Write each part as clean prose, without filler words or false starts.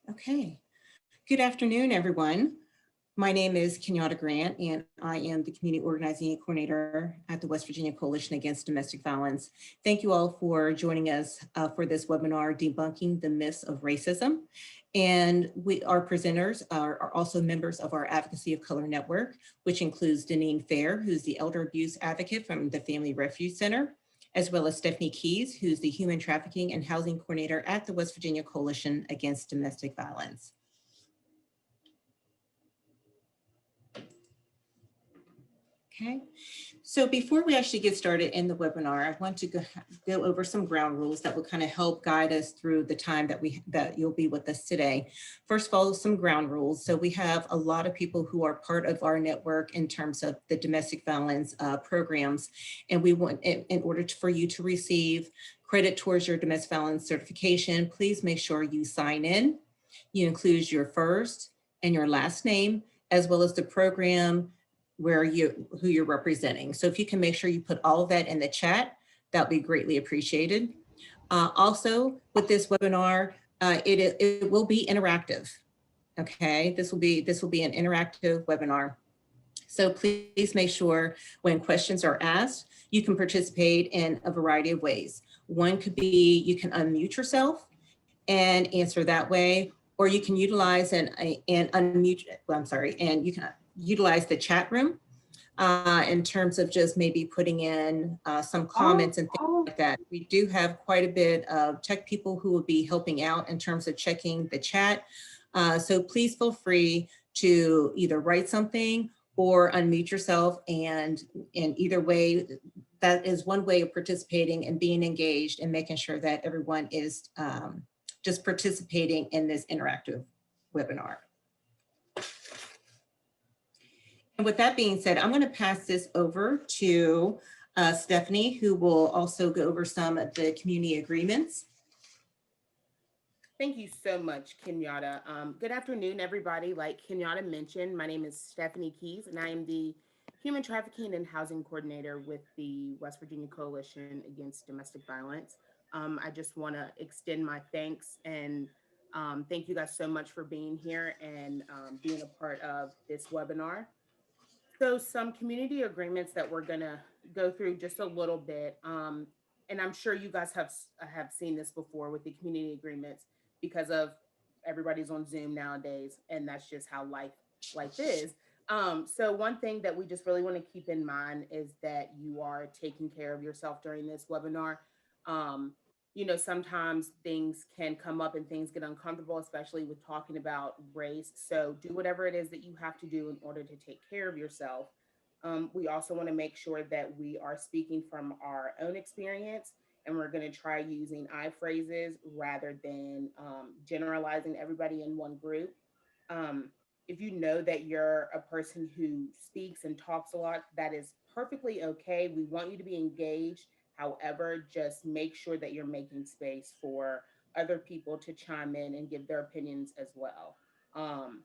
Okay. Good afternoon, everyone. My name is Kenyatta Grant, and I am the Community Organizing Coordinator at the West Virginia Coalition Against Domestic Violence. Thank you all for joining us for this webinar, Debunking the Myths of Racism. And our presenters are also members of our Advocacy of Color Network, which includes Daneen Fair, who's the elder abuse advocate from the Family Refuge Center, as well as Stefani Keys, who's the Human Trafficking and Housing Coordinator at the West Virginia Coalition Against Domestic Violence. Okay, so before we actually get started in the webinar, I want to go over some ground rules that will kind of help guide us through the time that you'll be with us today. First of all, some ground rules. So we have a lot of people who are part of our network in terms of the domestic violence programs, and we want, in order for you to receive credit towards your domestic violence certification, please make sure you sign in. You include your first and your last name, as well as the program who you're representing. So if you can make sure you put all of that in the chat, that would be greatly appreciated. Also, with this webinar, it will be interactive. Okay, this will be an interactive webinar. So please make sure when questions are asked, you can participate in a variety of ways. One could be you can unmute yourself and answer that way, or you can utilize and unmute. And you can utilize the chat room in terms of just maybe putting in some comments and things like that. We do have quite a bit of tech people who will be helping out in terms of checking the chat. So please feel free to either write something or unmute yourself, and in either way, that is one way of participating and being engaged and making sure that everyone is just participating in this interactive webinar. And with that being said, I'm going to pass this over to Stefani, who will also go over some of the community agreements. Thank you so much, Kenyatta. Good afternoon, everybody. Like Kenyatta mentioned, my name is Stefani Keys, and I am the Human Trafficking and Housing Coordinator with the West Virginia Coalition Against Domestic Violence. I just want to extend my thanks and thank you guys so much for being here and being a part of this webinar. So some community agreements that we're going to go through just a little bit. And I'm sure you guys have seen this before with the community agreements because of everybody's on Zoom nowadays, and that's just how life is. So one thing that we just really want to keep in mind is that you are taking care of yourself during this webinar. Um, sometimes things can come up and things get uncomfortable, especially with talking about race. So do whatever it is that you have to do in order to take care of yourself. We also want to make sure that we are speaking from our own experience, and we're going to try using I phrases rather than generalizing everybody in one group. Um, if you know that you're a person who speaks and talks a lot, that is perfectly okay. We want you to be engaged. However, just make sure that you're making space for other people to chime in and give their opinions as well. Um,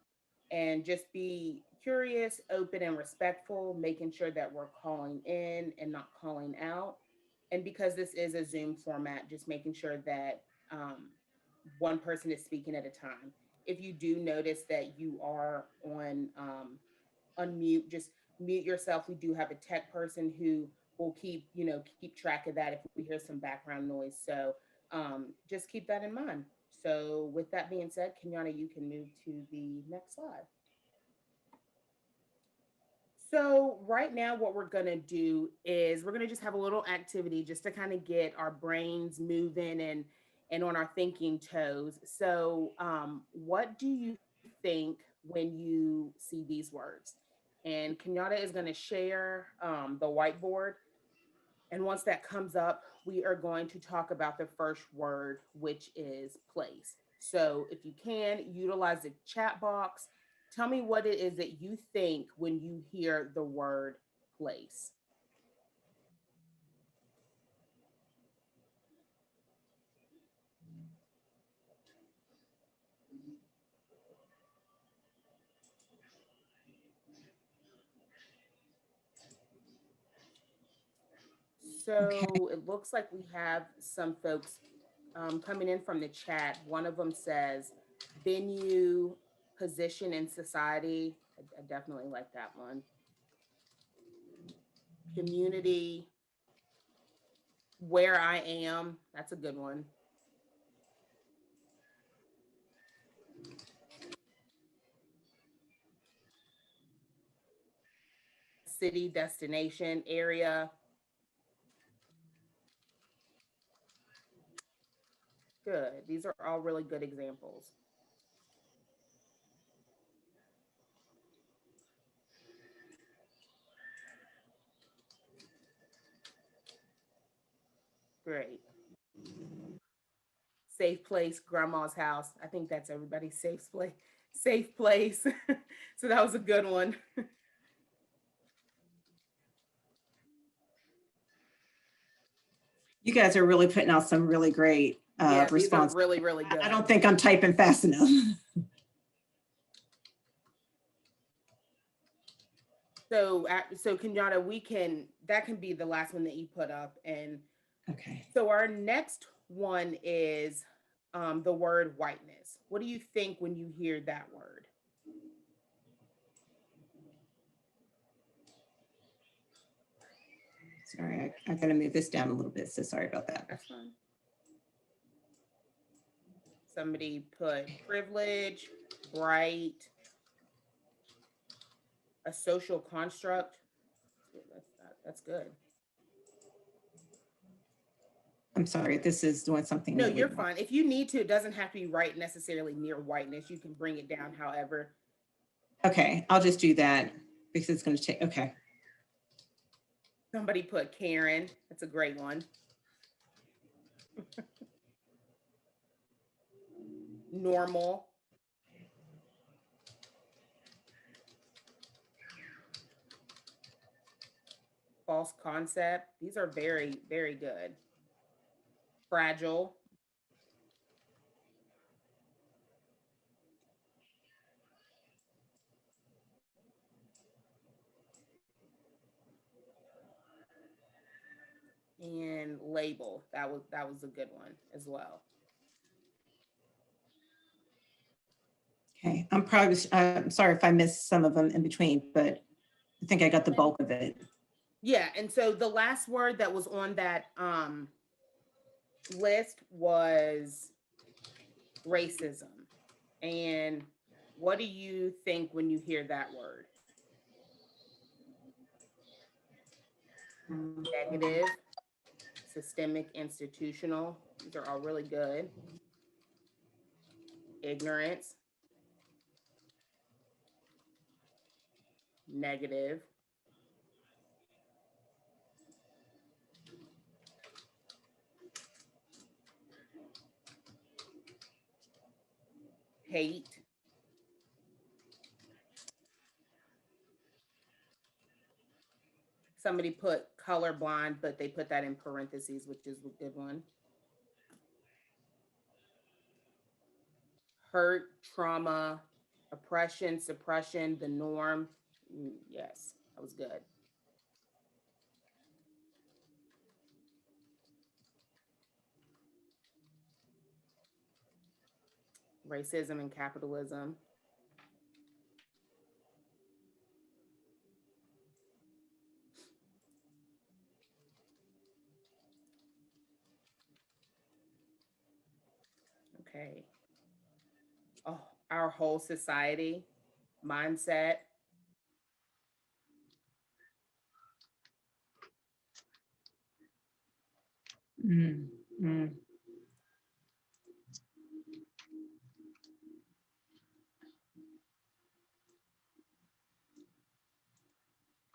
and just be curious, open, and respectful, making sure that we're calling in and not calling out. And because this is a Zoom format, just making sure that one person is speaking at a time. If you do notice that you are on unmute, just mute yourself. We do have a tech person who will keep track of that if we hear some background noise. So just keep that in mind. So with that being said, Kenyatta, you can move to the next slide. So right now what we're going to do is we're going to just have a little activity just to kind of get our brains moving and on our thinking toes. So what do you think when you see these words? And Kenyatta is going to share the whiteboard. And once that comes up, we are going to talk about the first word, which is place. So if you can, utilize the chat box. Tell me what it is that you think when you hear the word place. Okay. So it looks like we have some folks coming in from the chat. One of them says venue, position in society. I definitely like that one. Community, where I am. That's a good one. City, destination, area. Good. These are all really good examples. Great. Safe place, grandma's house. I think that's everybody's safe place. Safe place. So that was a good one. You guys are really putting out some really great Yeah, these are responses. really, really good. I don't think I'm typing fast enough. So, Kenyatta, that can be the last one that you put up. And Okay. so our next one is the word whiteness. What do you think when you hear that word? Sorry, I'm going to move this down a little bit. So sorry about that. That's fine. Somebody put privilege, bright, a social construct. That's good. I'm sorry, this is doing something. No, really you're wrong. fine. If you need to, it doesn't have to be right necessarily near whiteness. You can bring it down however. Okay, I'll just do that because it's going to take, okay. Somebody put Karen. That's a great one. Normal. False concept. These are very, very good. Fragile. And label. That was a good one as well. Okay, I'm sorry if I missed some of them in between, but I think I got the bulk of it. Yeah, and so the last word that was on that list was racism. And what do you think when you hear that word? Negative, systemic, institutional. These are all really good. Ignorance, negative. Hate. Somebody put colorblind, but they put that in parentheses, which is a good one. Hurt, trauma, oppression, suppression, the norm. Yes, that was good. Racism and capitalism. Okay. Oh, our whole society, mindset.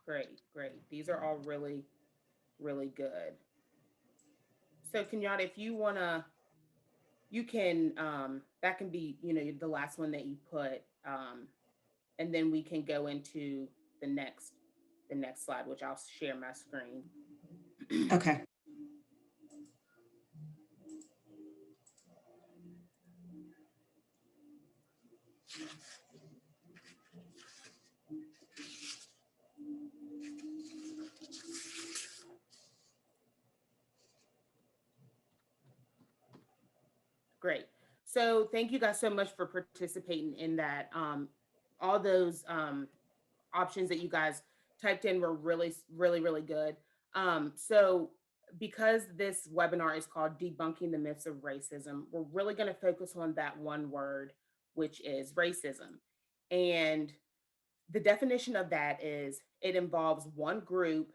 Great, great. These are all really, really good. So Kenyatta, if you wanna, you can that can be, the last one that you put. And then we can go into the next slide, which I'll share my screen. Okay. Great. So thank you guys so much for participating in that. All those options that you guys typed in were really good. So because this webinar is called Debunking the Myths of Racism, we're really going to focus on that one word, which is racism. And the definition of that is it involves one group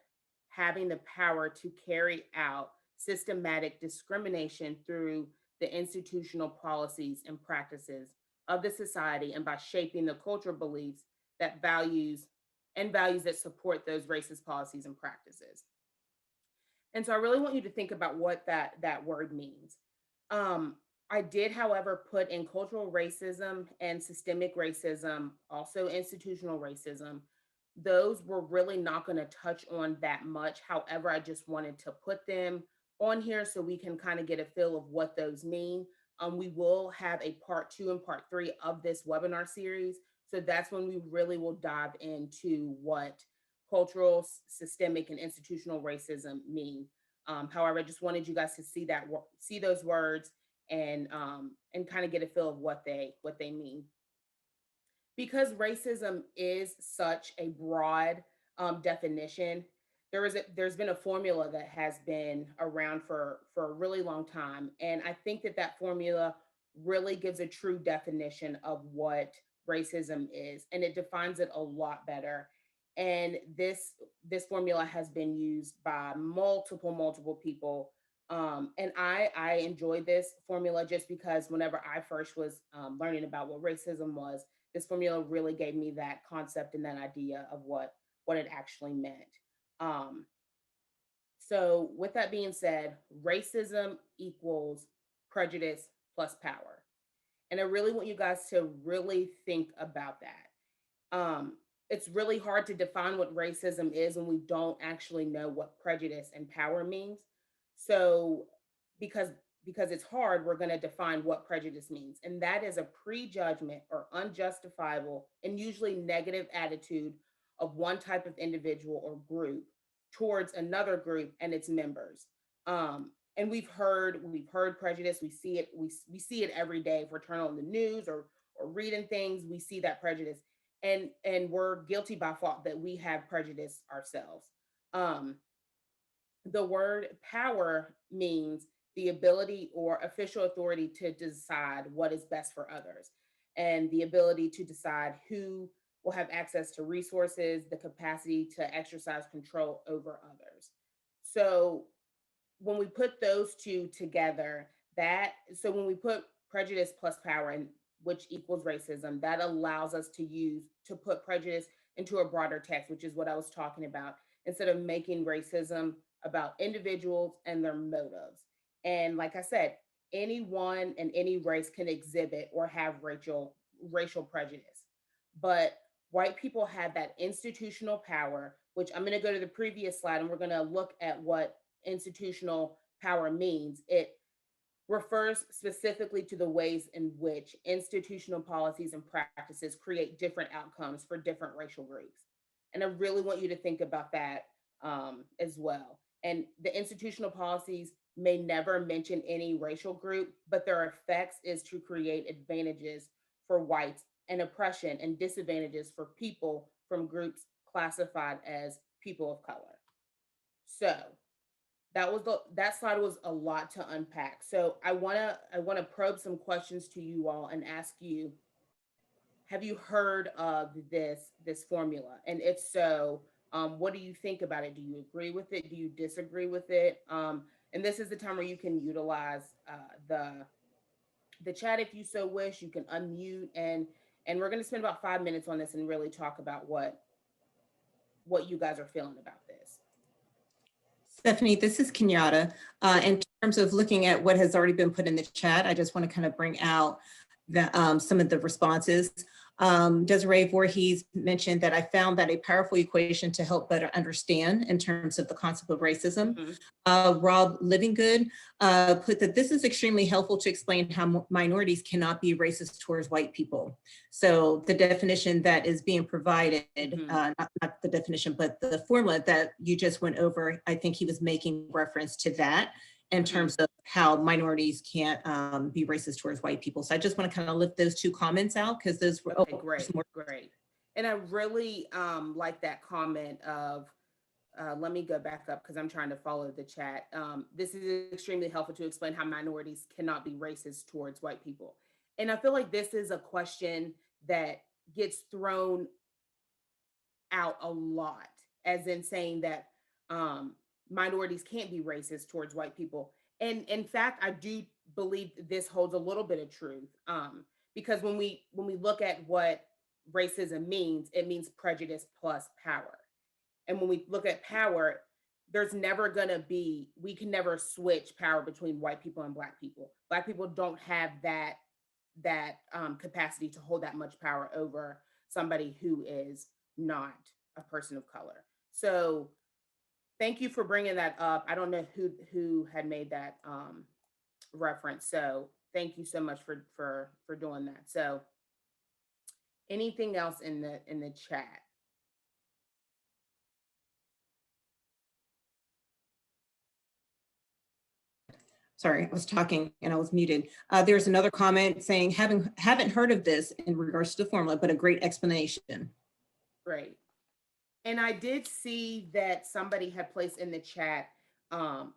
having the power to carry out systematic discrimination through the institutional policies and practices of the society and by shaping the cultural beliefs that values that support those racist policies and practices. And so I really want you to think about what that word means. I did, however, put in cultural racism and systemic racism, also institutional racism. Those we're really not going to touch on that much. However, I just wanted to put them on here so we can kind of get a feel of what those mean. We will have a part 2 and part 3 of this webinar series. So that's when we really will dive into what cultural, systemic, and institutional racism mean. However, I just wanted you guys to see those words and kind of get a feel of what they mean. Because racism is such a broad definition, there's been a formula that has been around for a really long time, and I think that formula really gives a true definition of what racism is, and it defines it a lot better. And this formula has been used by multiple people, and I enjoyed this formula just because whenever I first was learning about what racism was, this formula really gave me that concept and that idea of what it actually meant. So with that being said, racism equals prejudice plus power. And I really want you guys to really think about that. It's really hard to define what racism is when we don't actually know what prejudice and power means. So because it's hard, we're going to define what prejudice means. And that is a prejudgment or unjustifiable and usually negative attitude of one type of individual or group towards another group and its members. And we've heard prejudice. We see it. We see it every day. If we're turning on the news or reading things, we see that prejudice, and we're guilty by fault that we have prejudice ourselves. The word power means the ability or official authority to decide what is best for others, and the ability to decide who will have access to resources, the capacity to exercise control over others. So when we put those two together, so when we put prejudice plus power, and which equals racism, that allows us to put prejudice into a broader text, which is what I was talking about, instead of making racism about individuals and their motives. And like I said, anyone and any race can exhibit or have racial prejudice. But white people have that institutional power, which I'm going to go to the previous slide and we're going to look at what institutional power means. It refers specifically to the ways in which institutional policies and practices create different outcomes for different racial groups. And I really want you to think about that as well. And the institutional policies may never mention any racial group, but their effects is to create advantages for whites and oppression and disadvantages for people from groups classified as people of color. So that slide was a lot to unpack. So I wanna probe some questions to you all and ask you, have you heard of this formula? And if so, what do you think about it? Do you agree with it? Do you disagree with it? And this is the time where you can utilize the chat if you so wish. You can unmute, and we're going to spend about 5 minutes on this and really talk about what you guys are feeling about this. Stephanie, this is Kenyatta. In terms of looking at what has already been put in the chat, I just want to kind of bring out some of the responses. Desiree Voorhees mentioned that I found that a powerful equation to help better understand in terms of the concept of racism. Rob Livingood put that this is extremely helpful to explain how minorities cannot be racist towards white people. So the definition that is being provided, not the definition, but the formula that you just went over, I think he was making reference to that in terms of how minorities can't be racist towards white people. So I just want to kind of lift those two comments out because those were Okay, great. And I really like that comment of, let me go back up because I'm trying to follow the chat. This is extremely helpful to explain how minorities cannot be racist towards white people. And I feel like this is a question that gets thrown out a lot, as in saying that minorities can't be racist towards white people. And in fact, I do believe this holds a little bit of truth, because when we look at what racism means, it means prejudice plus power. And when we look at power, there's never going to be, we can never switch power between white people and black people. Black people don't have that capacity to hold that much power over somebody who is not a person of color. So thank you for bringing that up. I don't know who had made that reference. So thank you so much for doing that. So anything else in the chat? Sorry, I was talking and I was muted. There's another comment saying, haven't heard of this in regards to the formula, but a great explanation. Great. And I did see that somebody had placed in the chat,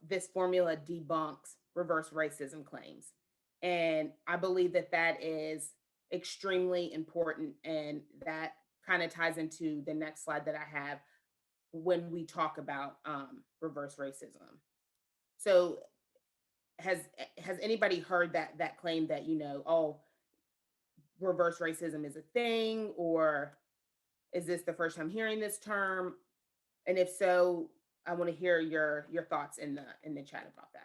this formula debunks reverse racism claims. And I believe that that is extremely important. And that kind of ties into the next slide that I have when we talk about reverse racism. So has anybody heard that claim that, oh, reverse racism is a thing, or is this the first time hearing this term? And if so, I want to hear your thoughts in the chat about that.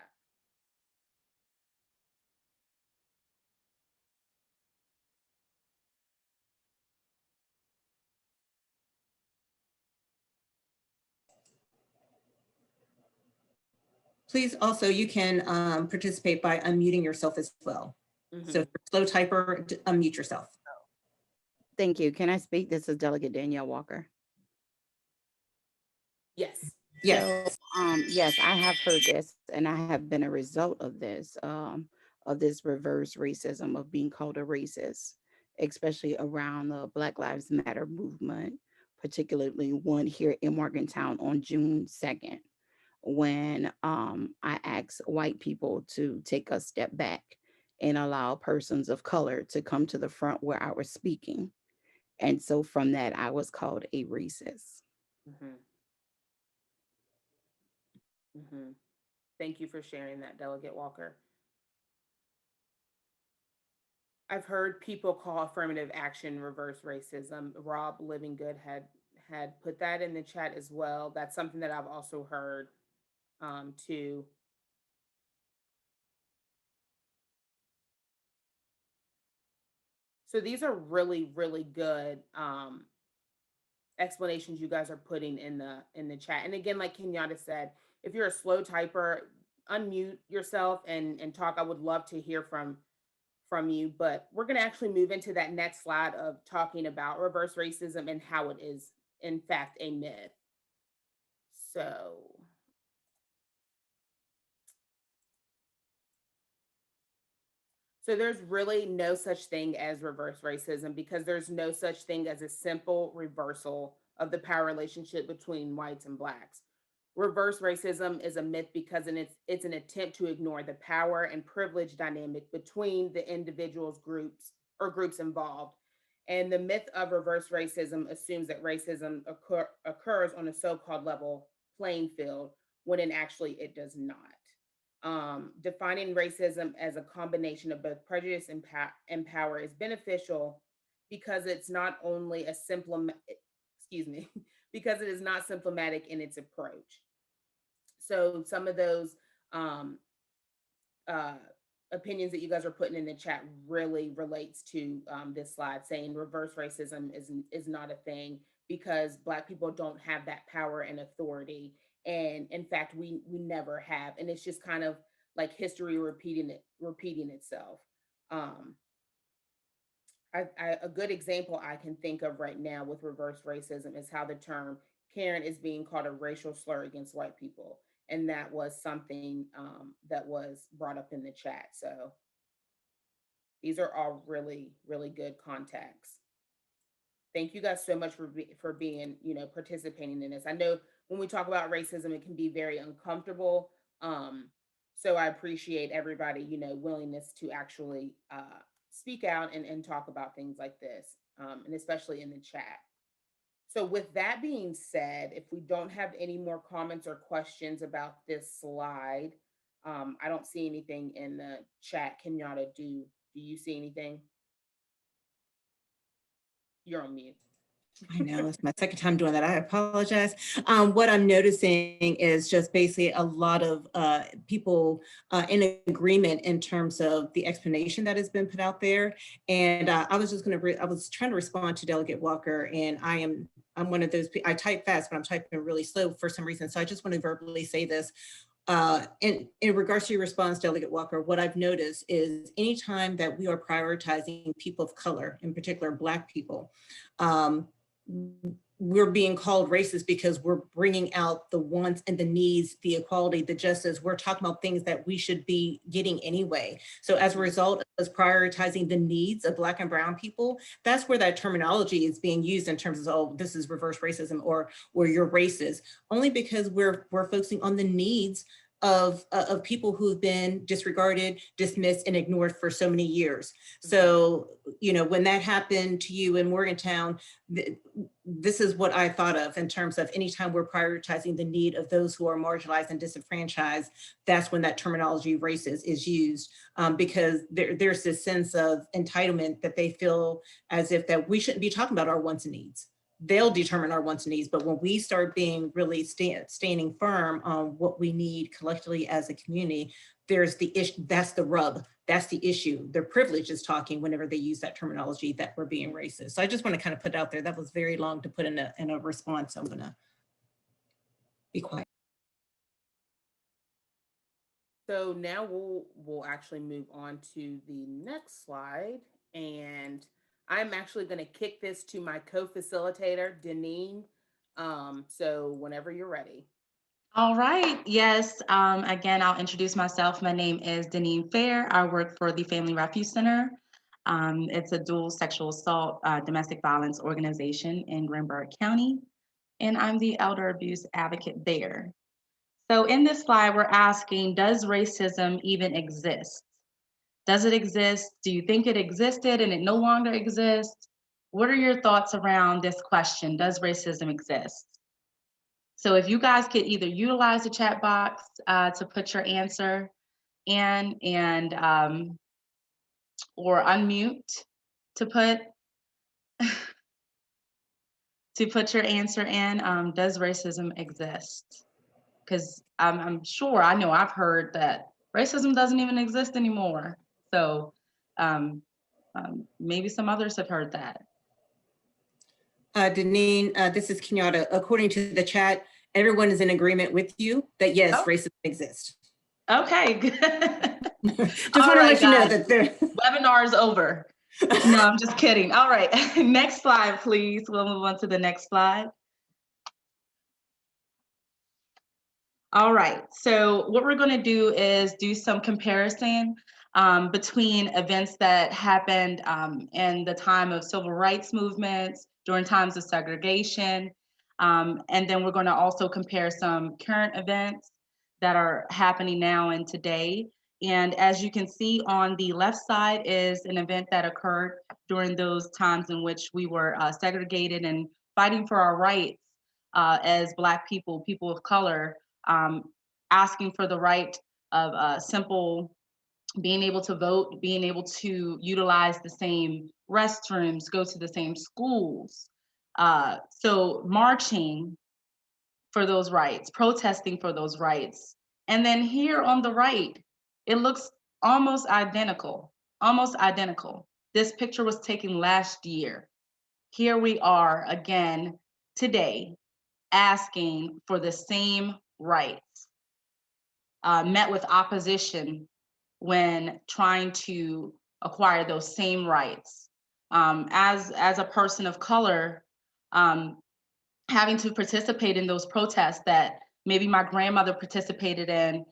Please also, you can participate by unmuting yourself as well. Mm-hmm. So if you're a slow typer, unmute yourself. Thank you. Can I speak? This is Delegate Danielle Walker. Yes. Yes. So, yes, I have heard this, and I have been a result of this reverse racism, of being called a racist, especially around the Black Lives Matter movement, particularly one here in Morgantown on June 2nd, when I asked white people to take a step back and allow persons of color to come to the front where I was speaking. And so from that, I was called a racist. Mm-hmm. Mm-hmm. Thank you for sharing that, Delegate Walker. I've heard people call affirmative action reverse racism. Rob Living Good had put that in the chat as well. That's something that I've also heard too. So these are really, really good explanations you guys are putting in the chat. And again, like Kenyatta said, if you're a slow typer, unmute yourself and talk. I would love to hear from you, but we're going to actually move into that next slide of talking about reverse racism and how it is in fact a myth. So there's really no such thing as reverse racism, because there's no such thing as a simple reversal of the power relationship between whites and blacks. Reverse racism is a myth because it's an attempt to ignore the power and privilege dynamic between the individuals groups involved. And the myth of reverse racism assumes that racism occurs on a so-called level playing field, when actually it does not. Defining racism as a combination of both prejudice and power is beneficial because it's not only because it is not symptomatic in its approach. So some of those opinions that you guys are putting in the chat really relates to this slide, saying reverse racism is not a thing because Black people don't have that power and authority. And in fact, we never have. And it's just kind of like history repeating itself. A good example I can think of right now with reverse racism is how the term Karen is being called a racial slur against white people. And that was something that was brought up in the chat. So these are all really, really good contacts. Thank you guys so much for being, participating in this. I know when we talk about racism, it can be very uncomfortable. So I appreciate everybody, willingness to actually speak out and talk about things like this, and especially in the chat. So with that being said, if we don't have any more comments or questions about this slide, I don't see anything in the chat. Kenyatta, do you see anything? You're on mute. I know it's my second time doing that. I apologize. What I'm noticing is just basically a lot of people in agreement in terms of the explanation that has been put out there. And I was just going to, I was trying to respond to Delegate Walker, and I'm one of those, I type fast, but I'm typing really slow for some reason. So I just want to verbally say this. In regards to your response, Delegate Walker, what I've noticed is anytime that we are prioritizing people of color, in particular Black people, we're being called racist because we're bringing out the wants and the needs, the equality, the justice. We're talking about things that we should be getting anyway. So as a result of us prioritizing the needs of Black and brown people, that's where that terminology is being used in terms of, oh, this is reverse racism, or you're racist, only because we're focusing on the needs of people who've been disregarded, dismissed, and ignored for so many years. So, when that happened to you in Morgantown, this is what I thought of in terms of anytime we're prioritizing the need of those who are marginalized and disenfranchised, that's when that terminology racist is used, because there's this sense of entitlement that they feel as if that we shouldn't be talking about our wants and needs. They'll determine our wants and needs, but when we start being really standing firm on what we need collectively as a community, there's the issue, that's the rub, that's the issue. Their privilege is talking whenever they use that terminology that we're being racist. So I just want to kind of put it out there. That was very long to put in a response. So I'm gonna be quiet. So now we'll actually move on to the next slide, and I'm actually going to kick this to my co-facilitator, Daneen. So whenever you're ready. All right. Yes. Again, I'll introduce myself. My name is Daneen Fair. I work for the Family Refuge Center. It's a dual sexual assault, domestic violence organization in Greenberg County, and I'm the elder abuse advocate there. So in this slide, we're asking, does racism even exist? Does it exist? Do you think it existed and it no longer exists? What are your thoughts around this question? Does racism exist? So if you guys could either utilize the chat box to put your answer in, and or unmute to put your answer in. Does racism exist? Because I'm sure, I know I've heard that racism doesn't even exist anymore. So maybe some others have heard that. Daneen, this is Kenyatta. According to the chat, everyone is in agreement with you that yes, racism exists. Okay, good. Just want to let you know that the webinar is over. No, I'm just kidding. All right, next slide, please. We'll move on to the next slide. All right, so what we're gonna do is do some comparison between events that happened in the time of civil rights movements, during times of segregation, and then we're gonna also compare some current events that are happening now and today. And as you can see on the left side is an event that occurred during those times in which we were segregated and fighting for our rights as Black people, people of color, asking for the right of simple being able to vote, being able to utilize the same restrooms, go to the same schools. So marching for those rights, protesting for those rights. And then here on the right, it looks almost identical, almost identical. This picture was taken last year. Here we are again today, asking for the same rights. Met with opposition when trying to acquire those same rights. As a person of color, having to participate in those protests that maybe my grandmother participated in,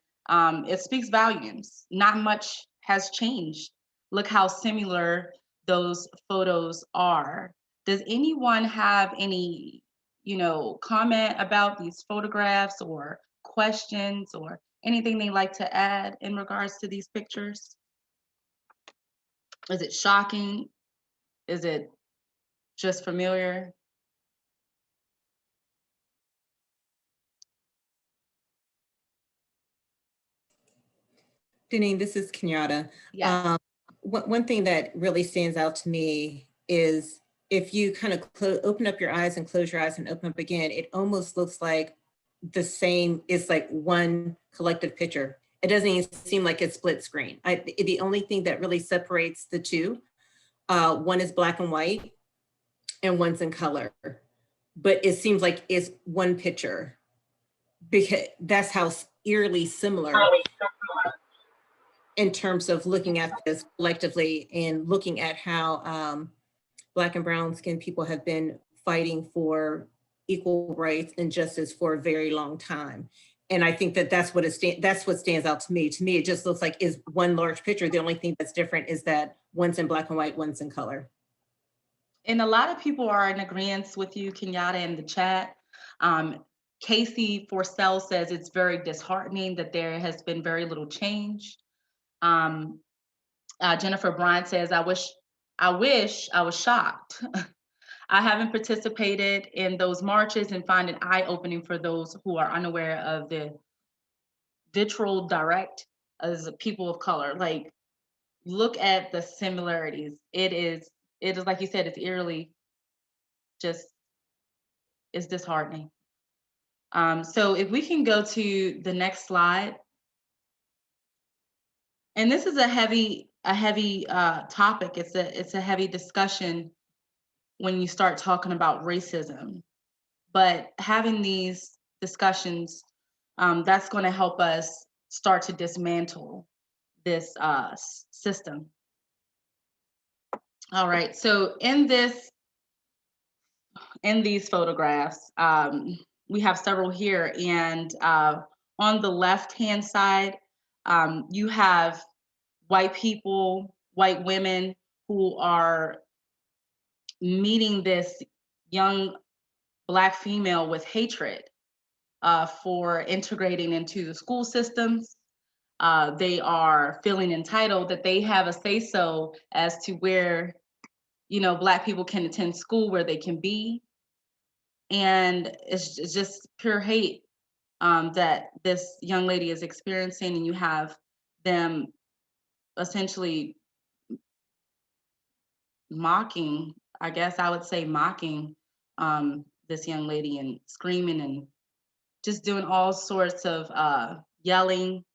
it speaks volumes. Not much has changed. Look how similar those photos are. Does anyone have any, comment about these photographs or questions or anything they like to add in regards to these pictures? Is it shocking? Is it just familiar? Daneen, this is Kenyatta. Yes. One thing that really stands out to me is if you kind of open up your eyes and close your eyes and open up again, it almost looks like the same. It's like one collective picture. It doesn't even seem like it's split screen. The only thing that really separates the two, one is black and white and one's in color, but it seems like it's one picture because that's how eerily similar in terms of looking at this collectively and looking at how Black and brown skinned people have been fighting for equal rights and justice for a very long time. And I think that that's what stands out to me. To me, it just looks like is one large picture. The only thing that's different is that one's in black and white, one's in color. And a lot of people are in agreement with you, Kenyatta, in the chat. Casey Forcell says it's very disheartening that there has been very little change. Jennifer Bryant says, I wish I was shocked. I haven't participated in those marches and find it eye-opening for those who are unaware of the vitriol direct as people of color. Like, look at the similarities. It is like you said, it's eerily just, it's disheartening. So if we can go to the next slide. And this is a heavy topic. It's a heavy discussion when you start talking about racism. But having these discussions, that's going to help us start to dismantle this system. All right. So in these photographs, we have several here, and on the left-hand side, you have white people, white women who are meeting this young Black female with hatred for integrating into the school systems. They are feeling entitled that they have a say-so as to where, Black people can attend school, where they can be. And it's just pure hate that this young lady is experiencing, and you have them essentially mocking, I guess I would say mocking this young lady and screaming and just doing all sorts of yelling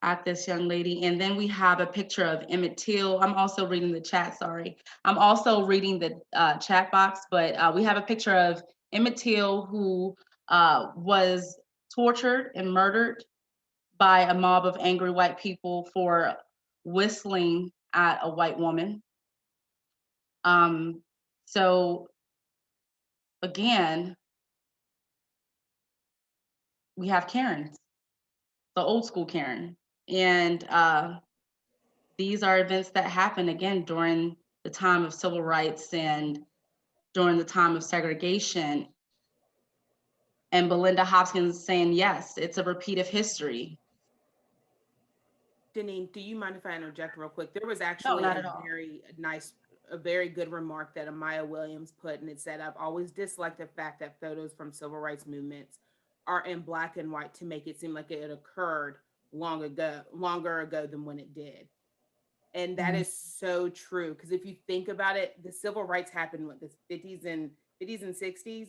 at this young lady. And then we have a picture of Emmett Till. I'm also reading the chat, sorry. I'm also reading the chat box, but we have a picture of Emmett Till, who was tortured and murdered by a mob of angry white people for whistling at a white woman. So again, we have Karens, the old school Karen. And these are events that happen again during the time of civil rights and during the time of segregation. And Belinda Hopkins saying, yes, it's a repeat of history. Daneen, do you mind if I interject real quick? There was actually a very good remark that Amaya Williams put, and it said, I've always disliked the fact that photos from civil rights movements are in black and white to make it seem like it occurred longer ago than when it did. And that is so true. Because if you think about it, the civil rights happened with the 50s and 60s.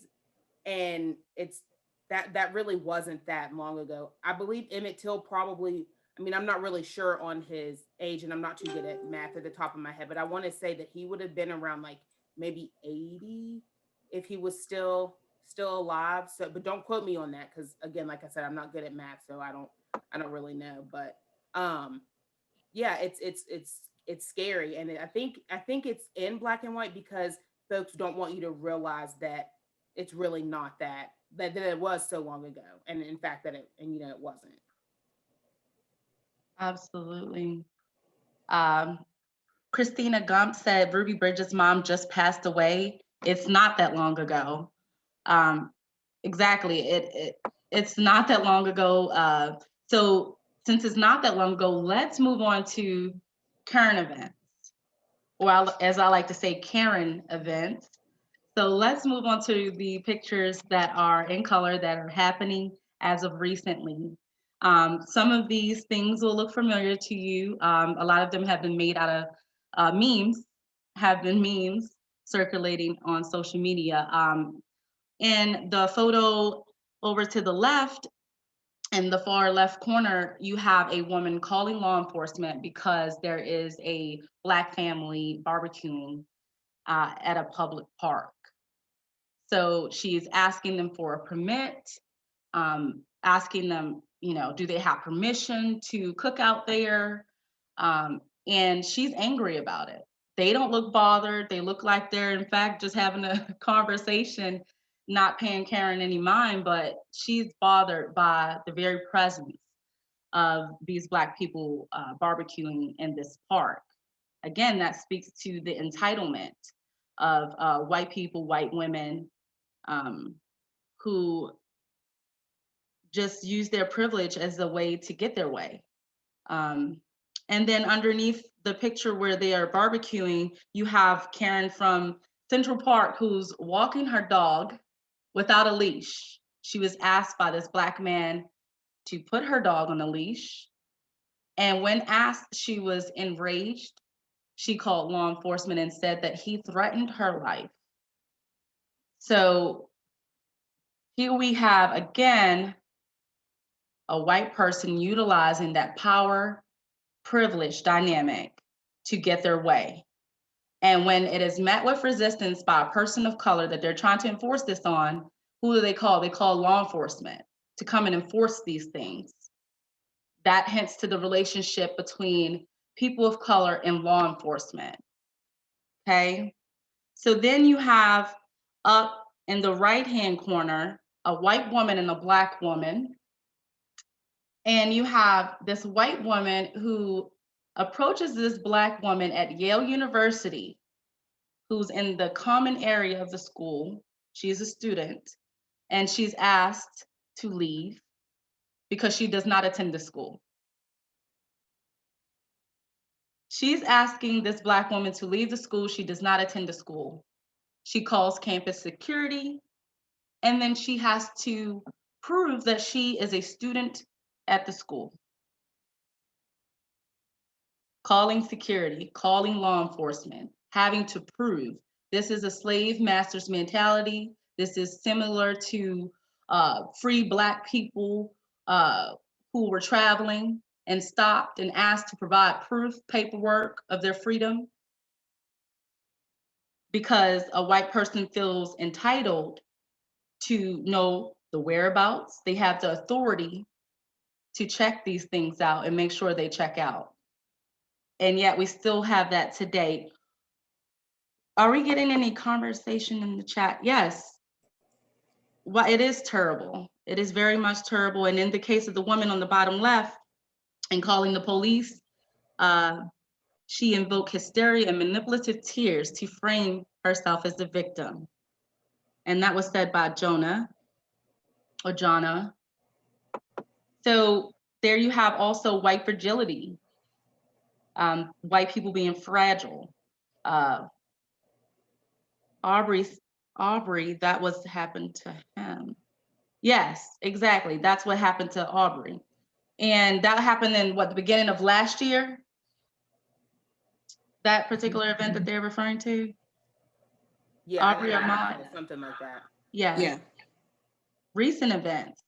And it's that really wasn't that long ago. I believe Emmett Till probably, I'm not really sure on his age, and I'm not too good at math at the top of my head, but I want to say that he would have been around like maybe 80 if he was still alive. So, but don't quote me on that, because again, like I said, I'm not good at math, so I don't really know. But yeah, it's scary, and I think it's in black and white because folks don't want you to realize that it's really not that it was so long ago. And in fact it wasn't. Absolutely. Um, Christina Gump said Ruby Bridges' mom just passed away. It's not that long ago. Exactly. It's not that long ago. So since it's not that long ago, let's move on to current events. Well, as I like to say, Karen events. So let's move on to the pictures that are in color that are happening as of recently. Some of these things will look familiar to you. A lot of them have been made out of memes circulating on social media. In the photo over to the left, in the far left corner, you have a woman calling law enforcement because there is a Black family barbecuing at a public park. So she's asking them for a permit, asking them, do they have permission to cook out there? And she's angry about it. They don't look bothered. They look like they're, in fact, just having a conversation, not paying Karen any mind, but she's bothered by the very presence of these Black people barbecuing in this park. Again, that speaks to the entitlement of white people, white women, who just use their privilege as a way to get their way. And then underneath the picture where they are barbecuing, you have Karen from Central Park who's walking her dog without a leash. She was asked by this Black man to put her dog on a leash. And when asked, she was enraged. She called law enforcement and said that he threatened her life. So here we have, again, a white person utilizing that power privilege dynamic to get their way. And when it is met with resistance by a person of color that they're trying to enforce this on, who do they call? They call law enforcement to come and enforce these things. That hints to the relationship between people of color and law enforcement. Okay. So then you have up in the right-hand corner, a white woman and a Black woman. And you have this white woman who approaches this Black woman at Yale University, who's in the common area of the school. She's a student, and she's asked to leave because she does not attend the school. She's asking this Black woman to leave the school. She does not attend the school. She calls campus security, and then she has to prove that she is a student at the school. Calling security, calling law enforcement, having to prove. This is a slave master's mentality. This is similar to free Black people who were traveling and stopped and asked to provide proof, paperwork of their freedom, because a white person feels entitled to know the whereabouts. They have the authority to check these things out and make sure they check out. And yet we still have that today. Are we getting any conversation in the chat? Yes. Well, it is terrible. It is very much terrible. And in the case of the woman on the bottom left and calling the police, she invoked hysteria and manipulative tears to frame herself as the victim. And that was said by Jonah or Jonna. So there you have also white fragility, white people being fragile. Aubrey, that was happened to him. Yes, exactly. That's what happened to Aubrey. And that happened in the beginning of last year? That particular event that they're referring to? Yeah, Aubrey or Maude? something like that. Yeah. Recent events.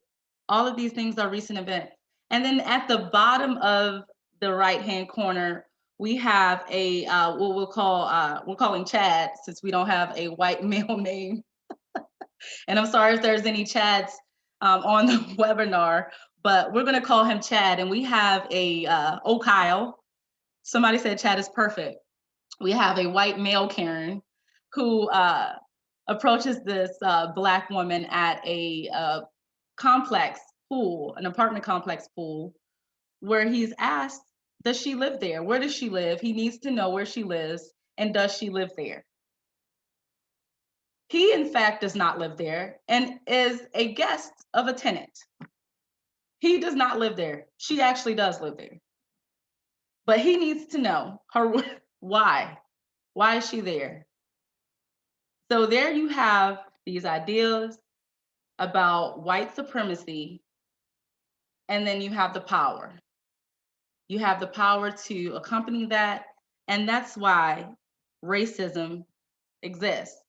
All of these things are recent events. And then at the bottom of the right-hand corner, we have a what we're calling Chad, since we don't have a white male name. And I'm sorry if there's any Chads on the webinar, but we're gonna call him Chad. And we have a Kyle. Somebody said Chad is perfect. We have a white male Karen who approaches this Black woman at a complex pool, an apartment complex pool, where he's asked, does she live there? Where does she live? He needs to know where she lives, and does she live there? He, in fact, does not live there and is a guest of a tenant. He does not live there. She actually does live there. But he needs to know her why. Why is she there? So there you have these ideas about white supremacy, and then you have the power. You have the power to accompany that, and that's why racism exists.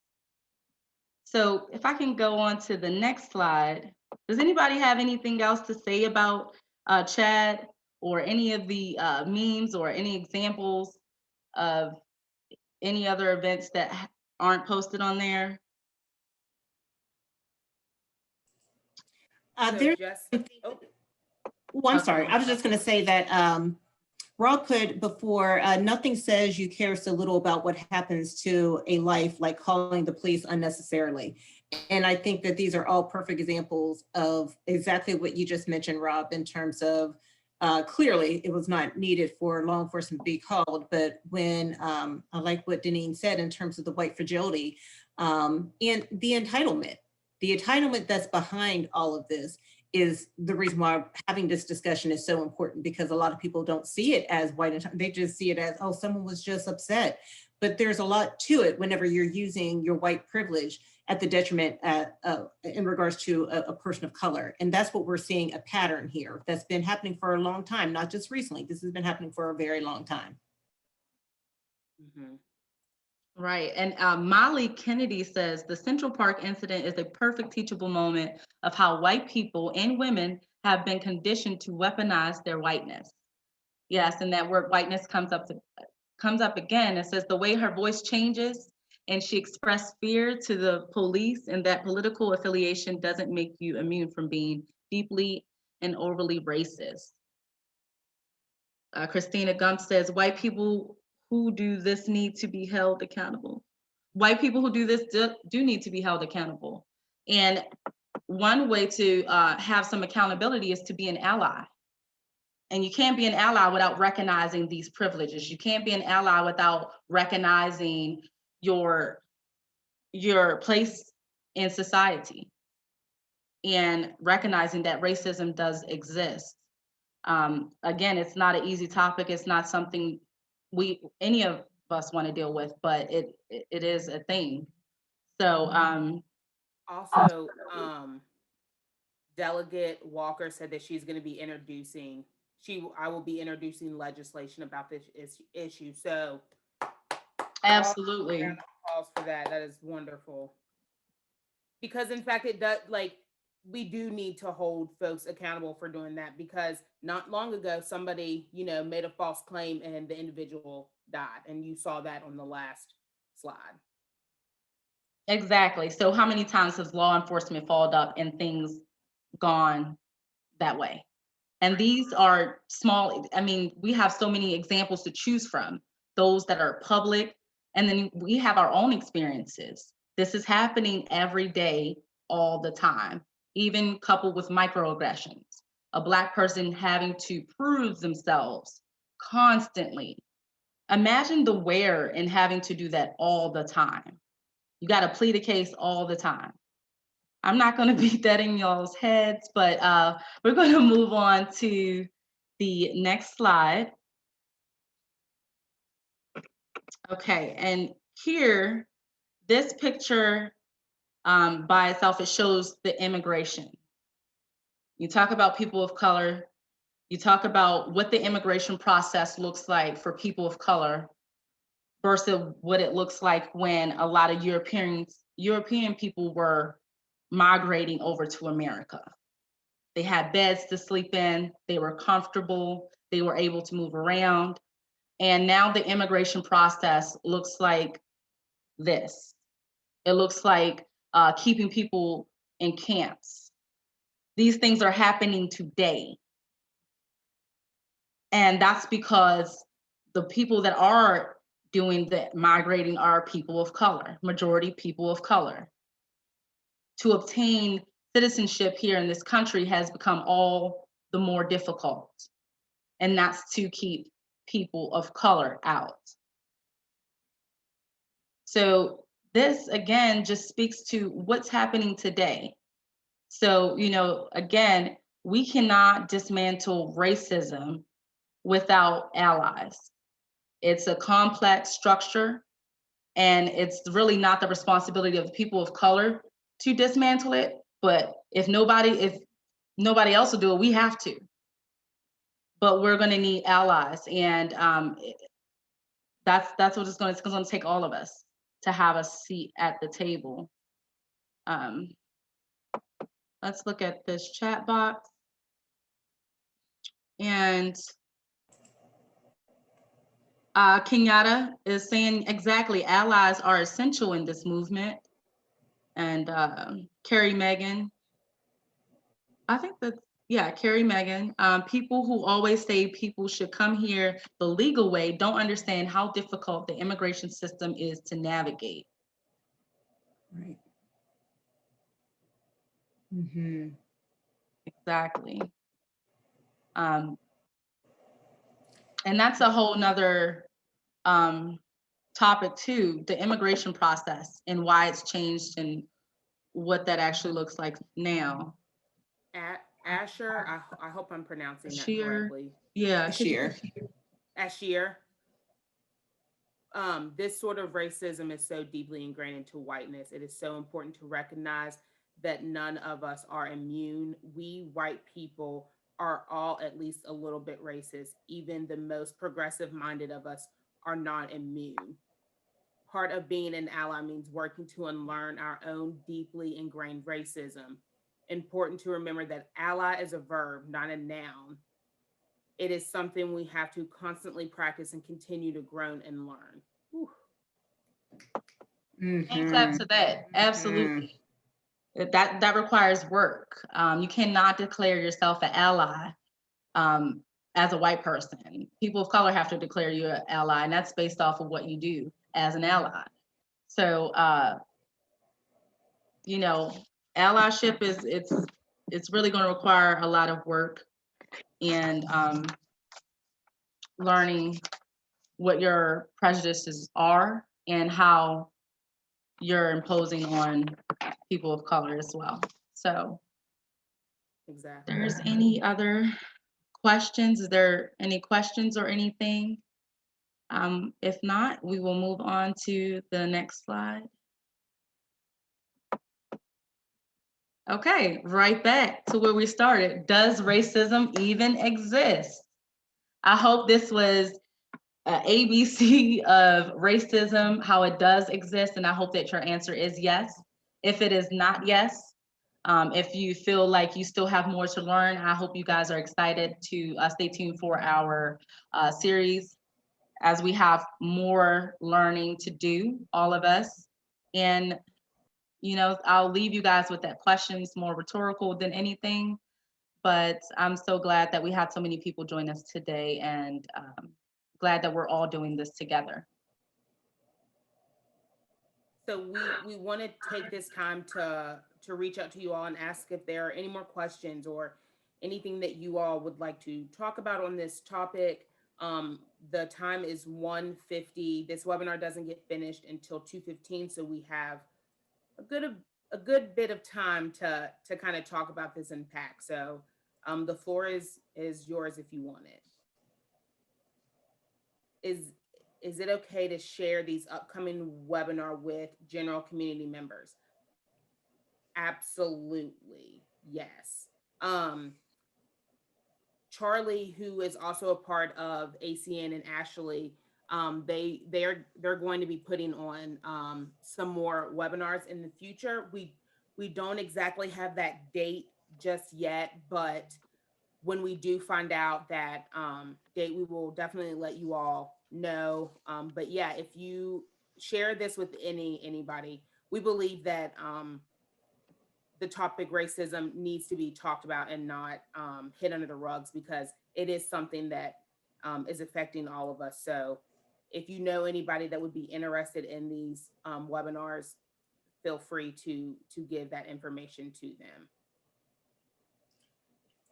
So if I can go on to the next slide, does anybody have anything else to say about Chad or any of the memes or any examples of any other events that aren't posted on there? So There's just, oh, Well, I'm Okay. sorry. I was just going to say that Rob put before, nothing says you care so little about what happens to a life like calling the police unnecessarily. And I think that these are all perfect examples of exactly what you just mentioned, Rob, in terms of clearly it was not needed for law enforcement to be called. But when I like what Daneen said in terms of the white fragility and the entitlement that's behind all of this is the reason why having this discussion is so important, because a lot of people don't see it as white. They just see it as, oh, someone was just upset. But there's a lot to it whenever you're using your white privilege at the detriment in regards to a person of color. And that's what we're seeing, a pattern here that's been happening for a long time, not just recently. This has been happening for a very long time. mhm. Right. And Molly Kennedy says the Central Park incident is a perfect teachable moment of how white people and women have been conditioned to weaponize their whiteness. Yes, and that word whiteness comes up again. It says the way her voice changes and she expressed fear to the police, and that political affiliation doesn't make you immune from being deeply and overly racist. Christina Gump says white people who do this need to be held accountable. White people who do this do need to be held accountable. And one way to have some accountability is to be an ally. And you can't be an ally without recognizing these privileges. You can't be an ally without recognizing your place in society and recognizing that racism does exist. Again, it's not an easy topic. It's not something any of us want to deal with, but it is a thing. So Also, Delegate Walker said that she's going to be I will be introducing legislation about this issue. So absolutely. round of applause for that. That is wonderful. Because in fact, it does, like, we do need to hold folks accountable for doing that, because not long ago, somebody, made a false claim and the individual died. And you saw that on the last slide. Exactly. So how many times has law enforcement followed up and things gone that way? And these are small. I mean, we have so many examples to choose from, those that are public, and then we have our own experiences. This is happening every day, all the time, even coupled with microaggressions. A Black person having to prove themselves constantly. Imagine the wear in having to do that all the time. You got to plead a case all the time. I'm not going to beat that in y'all's heads, but we're going to move on to the next slide. Okay, and here, this picture by itself, it shows the immigration. You talk about people of color, you talk about what the immigration process looks like for people of color versus what it looks like when a lot of European people were migrating over to America. They had beds to sleep in, they were comfortable, they were able to move around. And now the immigration process looks like this. It looks like keeping people in camps. These things are happening today. And that's because the people that are doing the migrating are people of color, majority people of color. To obtain citizenship here in this country has become all the more difficult. And that's to keep people of color out. So this, again, just speaks to what's happening today. So, you know, again, we cannot dismantle racism without allies. It's a complex structure, and it's really not the responsibility of the people of color to dismantle it. But if nobody else will do it, we have to. But we're going to need allies, and that's what it's going to take, all of us to have a seat at the table. Let's look at this chat box. And Kenyatta is saying exactly, allies are essential in this movement. And Carrie Megan, I think that's, yeah, Carrie Megan, people who always say people should come here the legal way don't understand how difficult the immigration system is to navigate. Right. Mm-hmm. Exactly. And that's a whole nother topic too, the immigration process and why it's changed and what that actually looks like now. Asher, I hope I'm pronouncing that Ashir, correctly. yeah, Ashir. Ashir. This sort of racism is so deeply ingrained into whiteness. It is so important to recognize that none of us are immune. We white people are all at least a little bit racist. Even the most progressive minded of us are not immune. Part of being an ally means working to unlearn our own deeply ingrained racism. Important to remember that ally is a verb, not a noun. It is something we have to constantly practice and continue to grow and learn. Whew. and clap to that. Absolutely. That requires work. You cannot declare yourself an ally as a white person. People of color have to declare you an ally, and that's based off of what you do as an ally. So you know, allyship it's really going to require a lot of work and learning what your prejudices are and how you're imposing on people of color as well. So Exactly. there's any other questions? Is there any questions or anything? If not, we will move on to the next slide. Okay, right back to where we started. Does racism even exist? I hope this was ABC of racism, how it does exist, and I hope that your answer is yes. If it is not yes, if you feel like you still have more to learn, I hope you guys are excited to stay tuned for our series as we have more learning to do, all of us. And, you know, I'll leave you guys with that question. It's more rhetorical than anything, but I'm so glad that we had so many people join us today, and glad that we're all doing this together. So we want to take this time to reach out to you all and ask if there are any more questions or anything that you all would like to talk about on this topic. The time is 1:50. This webinar doesn't get finished until 2:15, so we have a good bit of time to kind of talk about this and pack. So the floor is yours if you want it. Is it okay to share these upcoming webinar with general community members? Absolutely, yes. Charlie, who is also a part of ACN, and Ashley, they're going to be putting on some more webinars in the future. We don't exactly have that date just yet, but when we do find out that date, we will definitely let you all know. But yeah, if you share this with anybody, we believe that the topic racism needs to be talked about and not hid under the rugs, because it is something that is affecting all of us. So if you know anybody that would be interested in these webinars, feel free to give that information to them.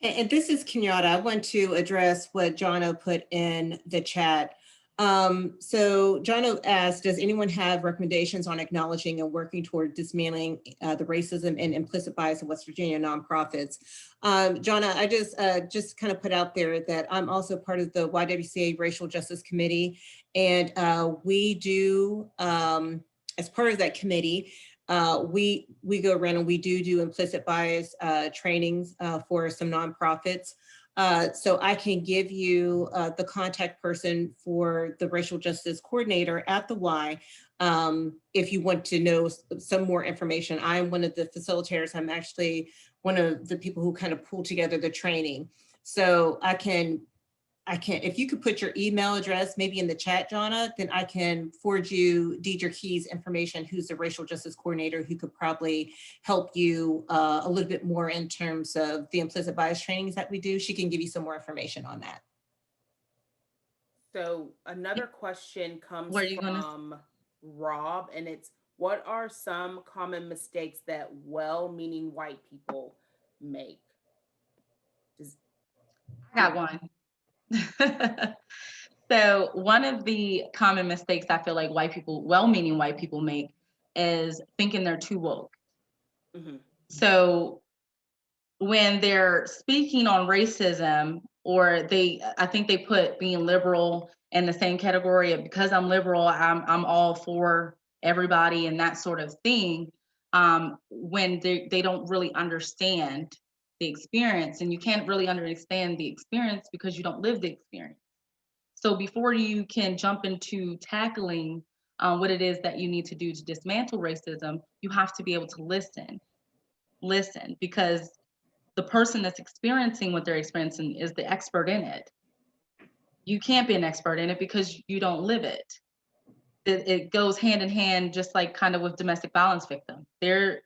And this is Kenyatta. I want to address what Jono put in the chat. So Jono asked, does anyone have recommendations on acknowledging and working toward dismantling the racism and implicit bias in West Virginia nonprofits? Jonna, I just kind of put out there that I'm also part of the YWCA Racial Justice Committee, and we do, as part of that committee, we go around and we do implicit bias trainings for some nonprofits. So I can give you the contact person for the racial justice coordinator at the Y if you want to know some more information. I'm one of the facilitators. I'm actually one of the people who kind of pull together the training. So I can, if you could put your email address maybe in the chat, Jonna, then I can forward you Deidre Keys information, who's the racial justice coordinator, who could probably help you a little bit more in terms of the implicit bias trainings that we do. She can give you some more information on that. So another question comes What are you from Rob, and it's, what are some common mistakes that well-meaning white people make? I got one. So one of the common mistakes I feel like white people, well-meaning white people make is thinking they're too woke. Mm-hmm. So when they're speaking on racism, or I think they put being liberal in the same category of, because I'm liberal, I'm all for everybody and that sort of thing. When they don't really understand the experience, and you can't really understand the experience because you don't live the experience. So before you can jump into tackling what it is that you need to do to dismantle racism, you have to be able to listen, because the person that's experiencing what they're experiencing is the expert in it. You can't be an expert in it because you don't live it. It goes hand in hand, just like kind of with domestic violence victims. They're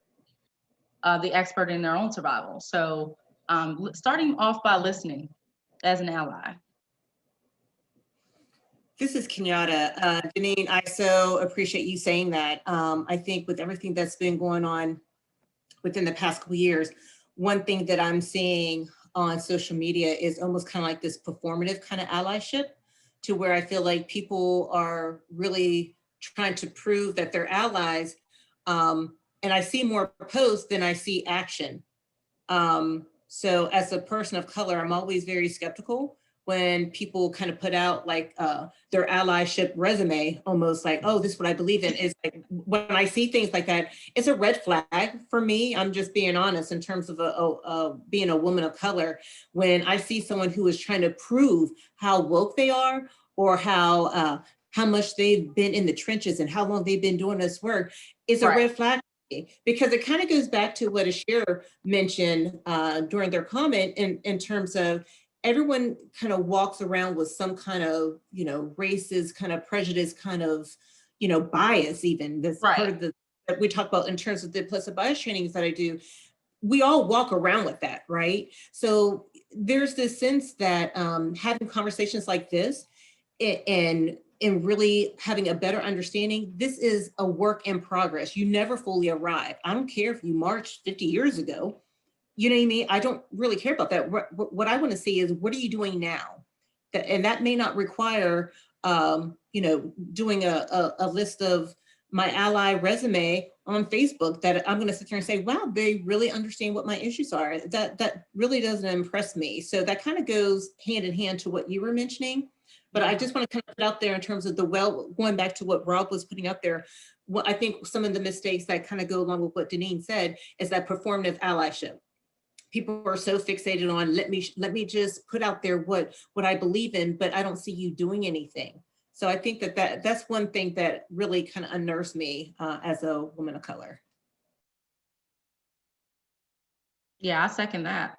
the expert in their own survival. So starting off by listening as an ally. This is Kenyatta. Daneen, I so appreciate you saying that. I think with everything that's been going on within the past couple of years, one thing that I'm seeing on social media is almost kind of like this performative kind of allyship, to where I feel like people are really trying to prove that they're allies. And I see more posts than I see action. So as a person of color, I'm always very skeptical when people kind of put out like their allyship resume, almost like, oh, this is what I believe in. Is like, when I see things like that, it's a red flag for me. I'm just being honest in terms of being a woman of color. When I see someone who is trying to prove how woke they are, or how much they've been in the trenches and how long they've been doing this work, it's a red flag. Because it kind of goes back to what Ashir mentioned during their comment in terms of everyone kind of walks around with some kind of, racist kind of prejudice, kind of, bias, even this part of that we talk about in terms of the implicit bias trainings that I do. We all walk around with that, right? So there's this sense that having conversations like this and really having a better understanding, this is a work in progress. You never fully arrive. I don't care if you marched 50 years ago. You know what I mean? I don't really care about that. What I want to see is, what are you doing now? And that may not require, doing a list of my ally resume on Facebook that I'm going to sit there and say, wow, they really understand what my issues are. That really doesn't impress me. So that kind of goes hand in hand to what you were mentioning. But I just want to kind of put out there in terms of going back to what Rob was putting out there. What I think some of the mistakes that kind of go along with what Daneen said is that performative allyship. People are so fixated on, let me just put out there what I believe in, but I don't see you doing anything. So I think that's one thing that really kind of unnerves me as a woman of color. Yeah, I second that.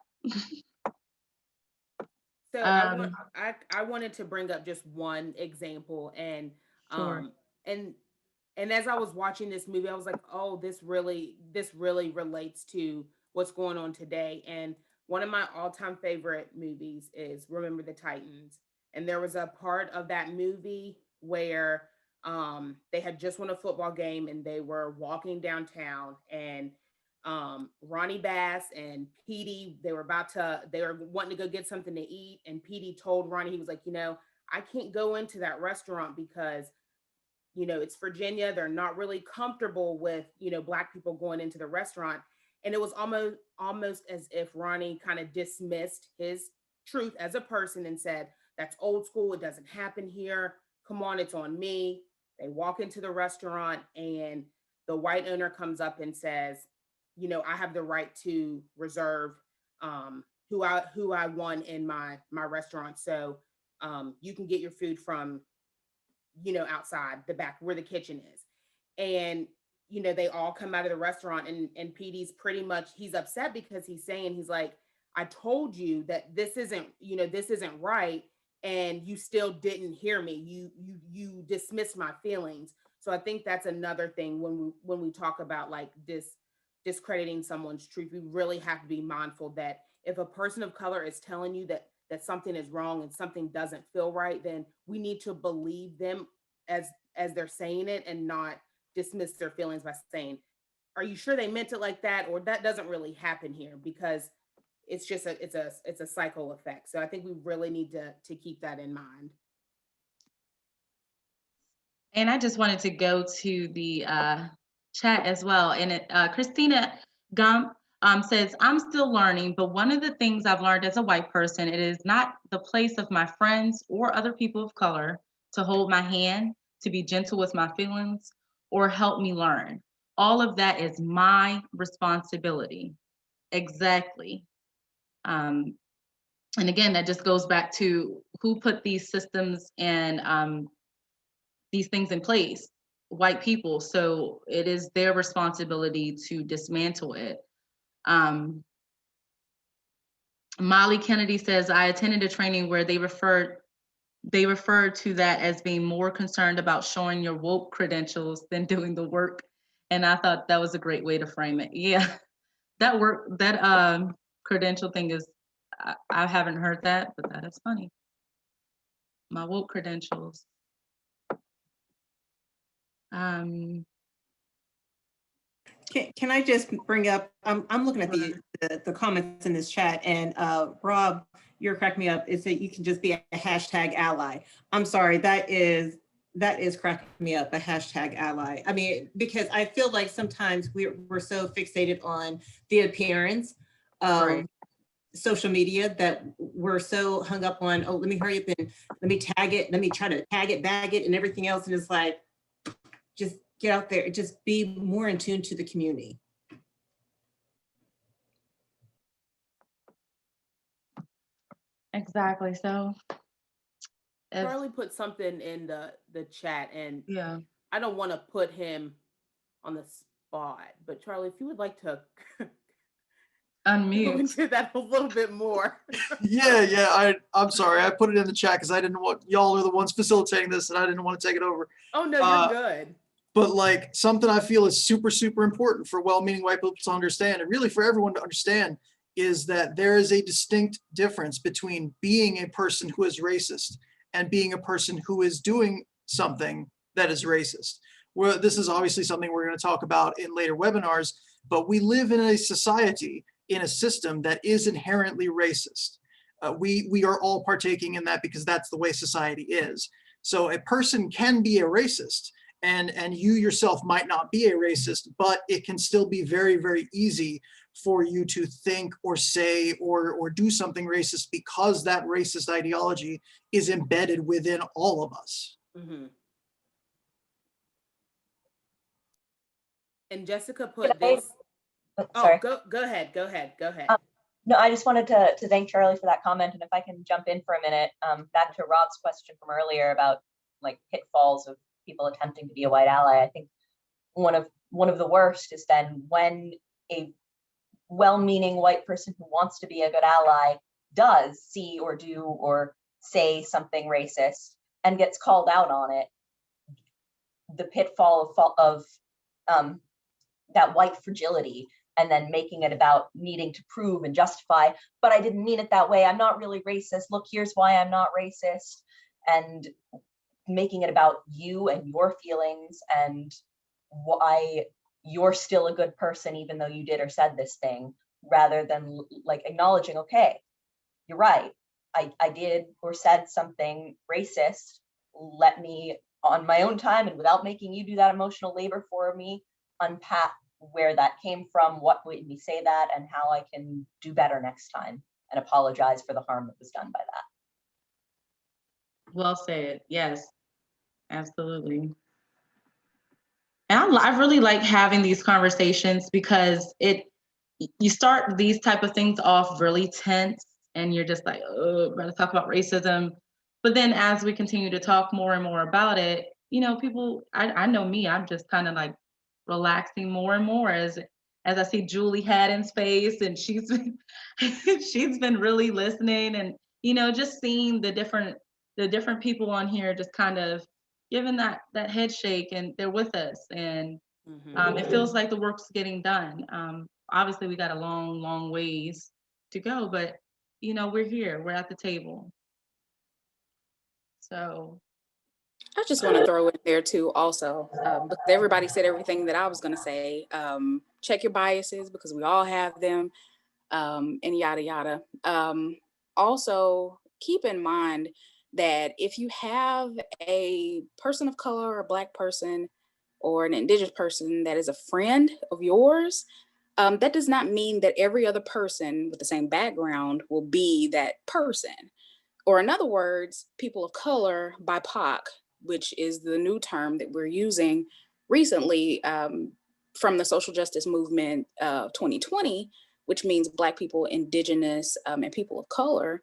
So I wanted to bring up just one example, and Sure. and as I was watching this movie, I was like, oh, this really relates to what's going on today. And one of my all-time favorite movies is Remember the Titans. And there was a part of that movie where they had just won a football game and they were walking downtown, and Ronnie Bass and Petey, they were wanting to go get something to eat, and Petey told Ronnie, he was like, I can't go into that restaurant because it's Virginia. They're not really comfortable with, Black people going into the restaurant. And it was almost as if Ronnie kind of dismissed his truth as a person and said, that's old school. It doesn't happen here. Come on, it's on me. They walk into the restaurant and the white owner comes up and says, I have the right to reserve who I want in my restaurant. So you can get your food from, outside the back where the kitchen is. And, they all come out of the restaurant, and Petey's pretty much, he's upset because he's like, I told you that this isn't right. And you still didn't hear me. You dismissed my feelings. So I think that's another thing when we talk about like discrediting someone's truth, we really have to be mindful that if a person of color is telling you that something is wrong and something doesn't feel right, then we need to believe them as they're saying it and not dismiss their feelings by saying, are you sure they meant it like that? Or that doesn't really happen here, because it's just it's a cycle effect. So I think we really need to keep that in mind. And I just wanted to go to the chat as well. And Christina Gump says, I'm still learning, but one of the things I've learned as a white person, it is not the place of my friends or other people of color to hold my hand, to be gentle with my feelings, or help me learn. All of that is my responsibility. Exactly. And again, that just goes back to who put these systems and these things in place, white people. So it is their responsibility to dismantle it. Molly Kennedy says, I attended a training where they referred to that as being more concerned about showing your woke credentials than doing the work. And I thought that was a great way to frame it. Yeah, that credential thing is, I haven't heard that, but that is funny. My woke credentials. Can I just bring up, I'm looking at the comments in this chat, and Rob, you're cracking me up. It's that you can just be a hashtag ally. I'm sorry, that is cracking me up, a hashtag ally. I mean, because I feel like sometimes we're so fixated on the appearance of social media that we're so hung up on, oh, let me hurry up and let me tag it, let me try to tag it, bag it, and everything else. And it's like, just get out there, just be more in tune to the community. Exactly. So Charlie put something in the chat, and yeah, I don't want to put him on the spot, but Charlie, if you would like to unmute. go into that a little bit more. Yeah. I'm sorry. I put it in the chat because I didn't want, y'all are the ones facilitating this, and I didn't want to take it over. Oh no, you're good. But like something I feel is super, super important for well-meaning white people to understand, and really for everyone to understand, is that there is a distinct difference between being a person who is racist and being a person who is doing something that is racist. Well, this is obviously something we're going to talk about in later webinars, but we live in a society, in a system that is inherently racist. We are all partaking in that because that's the way society is. So a person can be a racist, and you yourself might not be a racist, but it can still be very, very easy for you to think or say or do something racist because that racist ideology is embedded within all of us. Mm-hmm. And Jessica put this. Sorry. Go ahead. No, I just wanted to thank Charlie for that comment, and if I can jump in for a minute, back to Rob's question from earlier about like pitfalls of people attempting to be a white ally. I think one of the worst is then when a well-meaning white person who wants to be a good ally does see or do or say something racist and gets called out on it. The pitfall of that white fragility, and then making it about needing to prove and justify, but I didn't mean it that way. I'm not really racist. Look, here's why I'm not racist. And making it about you and your feelings and why you're still a good person even though you did or said this thing, rather than like acknowledging, okay, you're right, I did or said something racist. Let me, on my own time and without making you do that emotional labor for me, unpack where that came from, what made me say that, and how I can do better next time and apologize for the harm that was done by that. Well said. Yes, absolutely. And I really like having these conversations because you start these type of things off really tense and you're just like, oh, we're going to talk about racism. But then as we continue to talk more and more about it, you know, people, I know me, I'm just kind of like relaxing more and more as I see Julie Haddon's face, and she's been really listening, and you know, just seeing the different people on here just kind of giving that head shake, and they're with us, and it feels like the work's getting done. Obviously we got a long ways to go, but you know, we're here, we're at the table. So I just want to throw in there too also, because everybody said everything that I was going to say. Check your biases because we all have them, and yada, yada. Also, keep in mind that if you have a person of color or a Black person or an Indigenous person that is a friend of yours, that does not mean that every other person with the same background will be that person. Or in other words, people of color, BIPOC, which is the new term that we're using recently from the social justice movement of 2020, which means Black people, Indigenous, and people of color.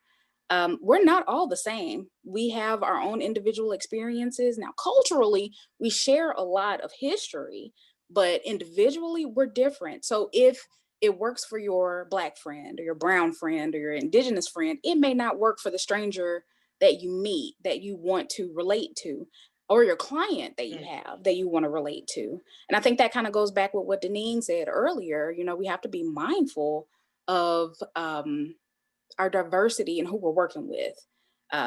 We're not all the same. We have our own individual experiences. Now, culturally, we share a lot of history, but individually, we're different. So if it works for your Black friend or your brown friend or your Indigenous friend, it may not work for the stranger that you meet, that you want to relate to, or your client that you have that you want to relate to. And I think that kind of goes back with what Daneen said earlier. You know, we have to be mindful of our diversity and who we're working with.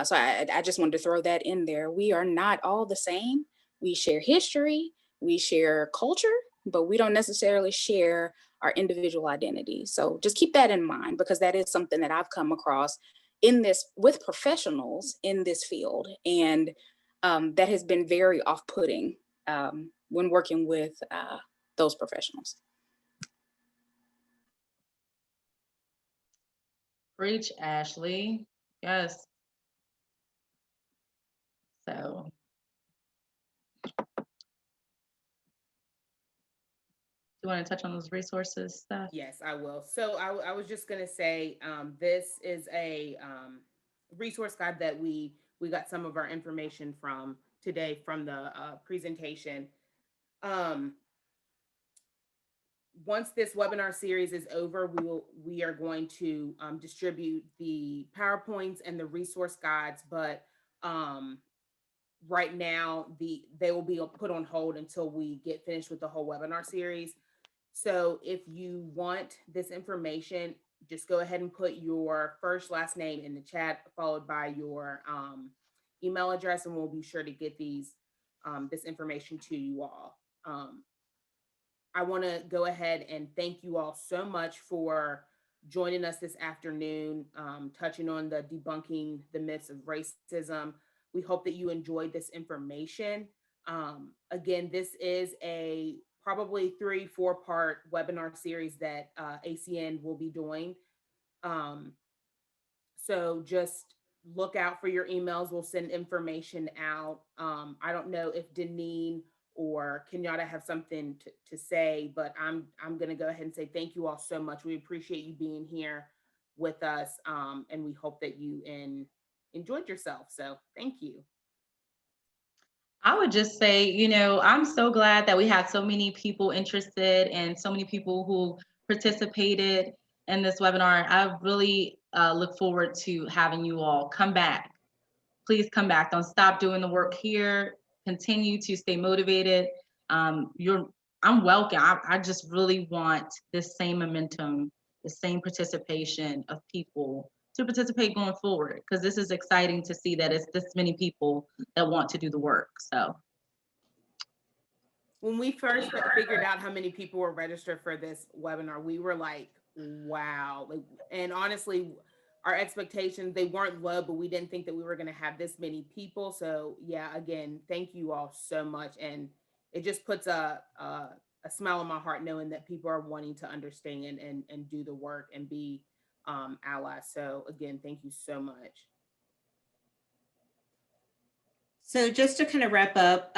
So I just wanted to throw that in there. We are not all the same. We share history, we share culture, but we don't necessarily share our individual identity. So just keep that in mind, because that is something that I've come across in this with professionals in this field. And that has been very off-putting when working with those professionals. preach, Ashley. Yes. So you want to touch on those resources stuff? Yes, I will. So I was just going to say, this is a resource guide that we got some of our information from today from the presentation. Once this webinar series is over, we are going to distribute the PowerPoints and the resource guides, but right now they will be put on hold until we get finished with the whole webinar series. So if you want this information, just go ahead and put your first, last name in the chat, followed by your email address, and we'll be sure to get this information to you all. I want to go ahead and thank you all so much for joining us this afternoon, touching on the debunking the myths of racism. We hope that you enjoyed this information. Again, this is a probably 3-4 part webinar series that ACN will be doing. So just look out for your emails. We'll send information out. I don't know if Daneen or Kenyatta have something to say, but I'm going to go ahead and say thank you all so much. We appreciate you being here with us, and we hope that you enjoyed yourself. So thank you. I would just say, you know, I'm so glad that we had so many people interested and so many people who participated in this webinar. I really look forward to having you all come back. Please come back. Don't stop doing the work here. Continue to stay motivated. I'm welcome. I just really want this same momentum, the same participation of people to participate going forward, because this is exciting to see that it's this many people that want to do the work. So When we first figured out how many people were registered for this webinar, we were like, wow. Like, and honestly, our expectations, they weren't low, but we didn't think that we were going to have this many people. So yeah, again, thank you all so much. And it just puts a smile on my heart knowing that people are wanting to understand and do the work and be allies. So again, thank you so much. So just to kind of wrap up,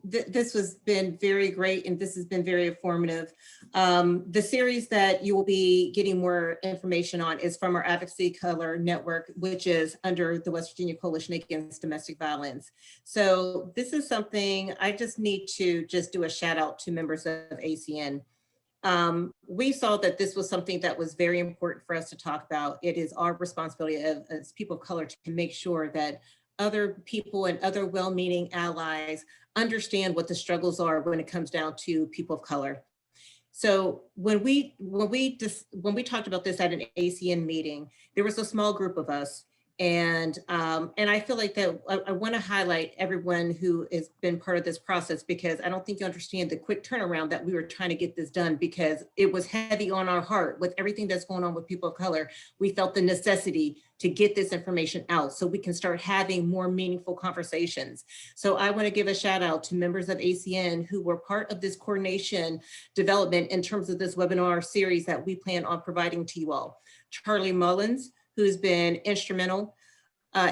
this has been very great and this has been very informative. The series that you will be getting more information on is from our Advocacy Color Network, which is under the West Virginia Coalition Against Domestic Violence. So this is something I just need to just do a shout out to members of ACN. We saw that this was something that was very important for us to talk about. It is our responsibility as people of color to make sure that other people and other well-meaning allies understand what the struggles are when it comes down to people of color. So when we talked about this at an ACN meeting, there was a small group of us. And I feel like that I want to highlight everyone who has been part of this process, because I don't think you understand the quick turnaround that we were trying to get this done, because it was heavy on our heart with everything that's going on with people of color. We felt the necessity to get this information out so we can start having more meaningful conversations. So I want to give a shout out to members of ACN who were part of this coordination development in terms of this webinar series that we plan on providing to you all. Charlie Mullins, who's been instrumental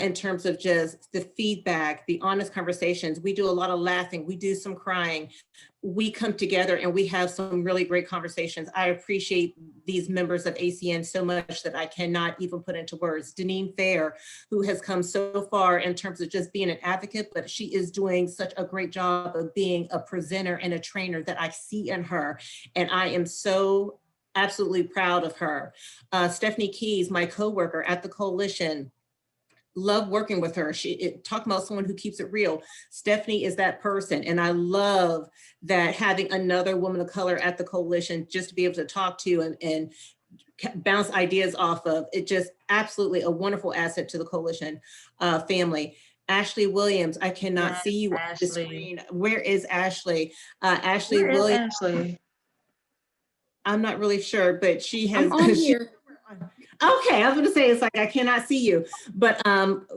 in terms of just the feedback, the honest conversations. We do a lot of laughing, we do some crying. We come together and we have some really great conversations. I appreciate these members of ACN so much that I cannot even put into words. Daneen Fair, who has come so far in terms of just being an advocate, but she is doing such a great job of being a presenter and a trainer that I see in her. And I am so absolutely proud of her. Stefani Keys, my coworker at the coalition, love working with her. Talking about someone who keeps it real. Stefani is that person. And I love that having another woman of color at the coalition just to be able to talk to and bounce ideas off of. It just absolutely a wonderful asset to the coalition family. Ashley Williams, I cannot see you on the screen. Where is Ashley? Ashley Williams. Ashley? I'm not really sure, but she has. I'm on here. Okay, I was going to say, it's like, I cannot see you, but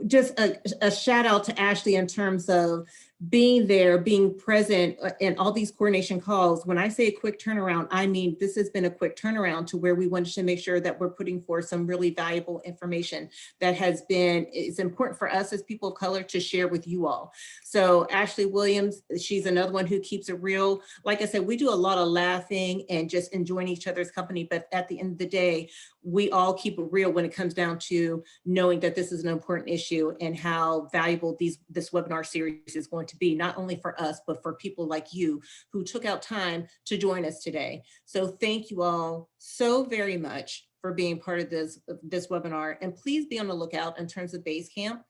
just a shout out to Ashley in terms of being there, being present in all these coordination calls. When I say a quick turnaround, I mean, this has been a quick turnaround to where we wanted to make sure that we're putting forth some really valuable information that it's important for us as people of color to share with you all. So Ashley Williams, she's another one who keeps it real. Like I said, we do a lot of laughing and just enjoying each other's company, but at the end of the day, we all keep it real when it comes down to knowing that this is an important issue and how valuable this webinar series is going to be, not only for us, but for people like you who took out time to join us today. So thank you all so very much for being part of this webinar. And please be on the lookout in terms of Basecamp.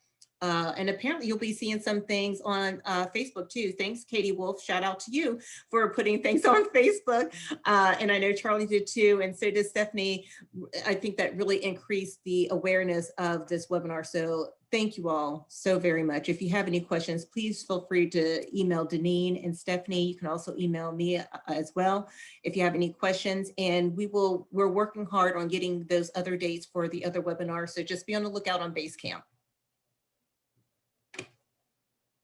And apparently you'll be seeing some things on Facebook too. Thanks, Katie Wolf. Shout out to you for putting things on Facebook. And I know Charlie did too, and so did Stefani. I think that really increased the awareness of this webinar. So thank you all so very much. If you have any questions, please feel free to email Daneen and Stefani. You can also email me as well if you have any questions. And we're working hard on getting those other dates for the other webinars. So just be on the lookout on Basecamp.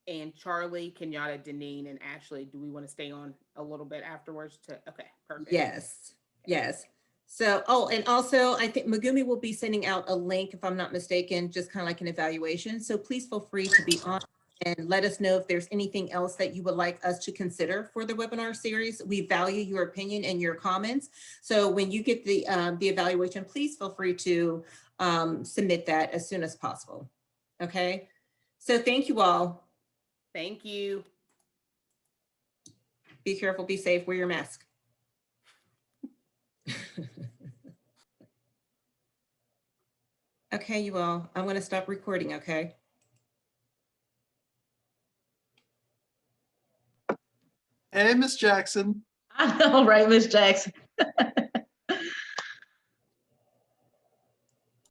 And Charlie, Kenyatta, Daneen, and Ashley, do we want to stay on a little bit afterwards okay, perfect. Yes, yes. So, oh, and also I think Megumi will be sending out a link, if I'm not mistaken, just kind of like an evaluation. So please feel free to be on and let us know if there's anything else that you would like us to consider for the webinar series. We value your opinion and your comments. So when you get the evaluation, please feel free to submit that as soon as possible. Okay, so thank you all. Thank you. Be careful, be safe, wear your mask. Okay, you all, I'm gonna stop recording, okay? Hey, Miss Jackson. I know, right, Miss Jackson?